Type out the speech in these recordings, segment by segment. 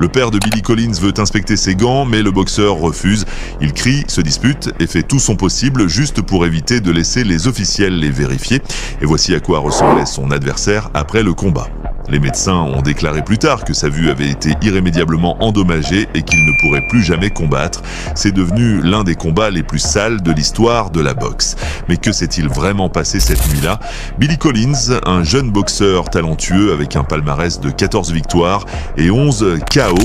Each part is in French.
Le père de Billy Collins veut inspecter ses gants, mais le boxeur refuse. Il crie, se dispute et fait tout son possible juste pour éviter de laisser les officiels les vérifier. Et voici à quoi ressemblait son adversaire après le combat. Les médecins ont déclaré plus tard que sa vue avait été irrémédiablement endommagée et qu'il ne pourrait plus jamais combattre. C'est devenu l'un des combats les plus sales de l'histoire de la boxe. Mais que s'est-il vraiment passé cette nuit-là? Billy Collins, un jeune boxeur talentueux avec un palmarès de 14 victoires et 11 KO.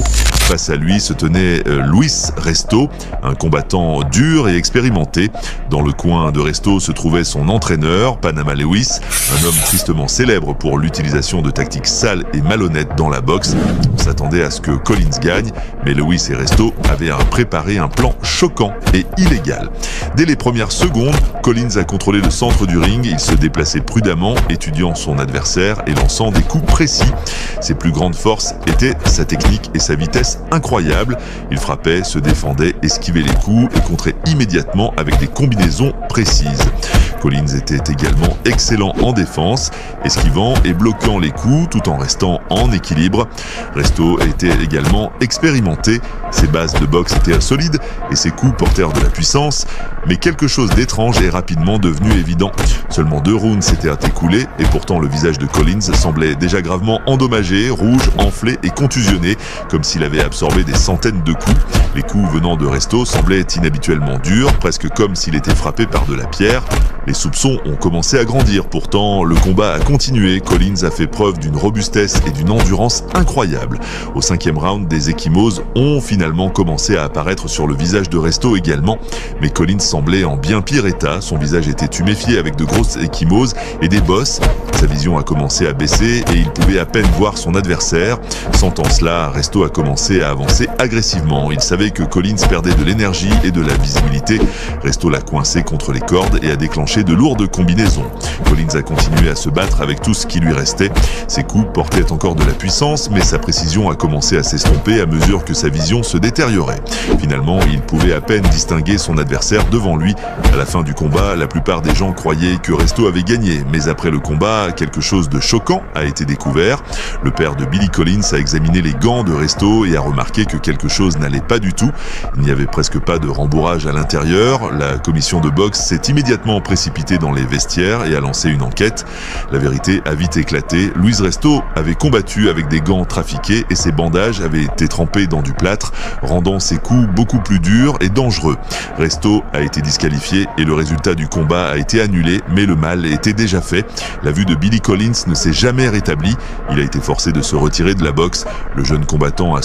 Face à lui se tenait Luis Resto, un combattant dur et expérimenté. Dans le coin de Resto se trouvait son entraîneur, Panama Lewis, un homme tristement célèbre pour l'utilisation de tactiques sales et malhonnêtes dans la boxe. On s'attendait à ce que Collins gagne, mais Lewis et Resto avaient préparé un plan choquant et illégal. Dès les premières secondes, Collins a contrôlé le centre du ring. Il se déplaçait prudemment, étudiant son adversaire et lançant des coups précis. Ses plus grandes forces étaient sa technique et sa vitesse incroyables. Il frappait, se défendait, esquivait les coups et contrait immédiatement avec des combinaisons précises. Collins était également excellent en défense, esquivant et bloquant les coups tout en restant en équilibre. Resto était également expérimenté. Ses bases de boxe étaient solides et ses coups portèrent de la puissance. Mais quelque chose d'étrange est rapidement devenu évident. Seulement 2 rounds s'étaient écoulés et pourtant le visage de Collins semblait déjà gravement endommagé, rouge, enflé et contusionné, comme s'il avait absorbé des centaines de coups. Les coups venant de Resto semblaient inhabituellement durs, presque comme s'il était frappé par de la pierre. Les soupçons ont commencé à grandir, pourtant le combat a continué. Collins a fait preuve d'une robustesse et d'une endurance incroyables. Au 5e round, des ecchymoses ont finalement commencé à apparaître sur le visage de Resto également, mais Collins semblait en bien pire état. Son visage était tuméfié avec de grosses ecchymoses et des bosses. Sa vision a commencé à baisser et il pouvait à peine voir son adversaire. Sentant cela, Resto a commencé à avancer agressivement. Il savait que Collins perdait de l'énergie et de la visibilité. Resto l'a coincé contre les cordes et a déclenché de lourdes combinaisons. Collins a continué à se battre avec tout ce qui lui restait. Ses coups portaient encore de la puissance, mais sa précision a commencé à s'estomper à mesure que sa vision se détériorait. Finalement, il pouvait à peine distinguer son adversaire devant lui. À la fin du combat, la plupart des gens croyaient que Resto avait gagné, mais après le combat, quelque chose de choquant a été découvert. Le père de Billy Collins a examiné les gants de Resto et a remarqué que quelque chose n'allait pas du tout. Il n'y avait presque pas de rembourrage à l'intérieur. La commission de boxe s'est immédiatement précipitée dans les vestiaires et a lancé une enquête. La vérité a vite éclaté. Luis Resto avait combattu avec des gants trafiqués et ses bandages avaient été trempés dans du plâtre, rendant ses coups beaucoup plus durs et dangereux. Resto a été disqualifié et le résultat du combat a été annulé, mais le mal était déjà fait. La vue de Billy Collins ne s'est jamais rétablie. Il a été forcé de se retirer de la boxe. Le jeune combattant a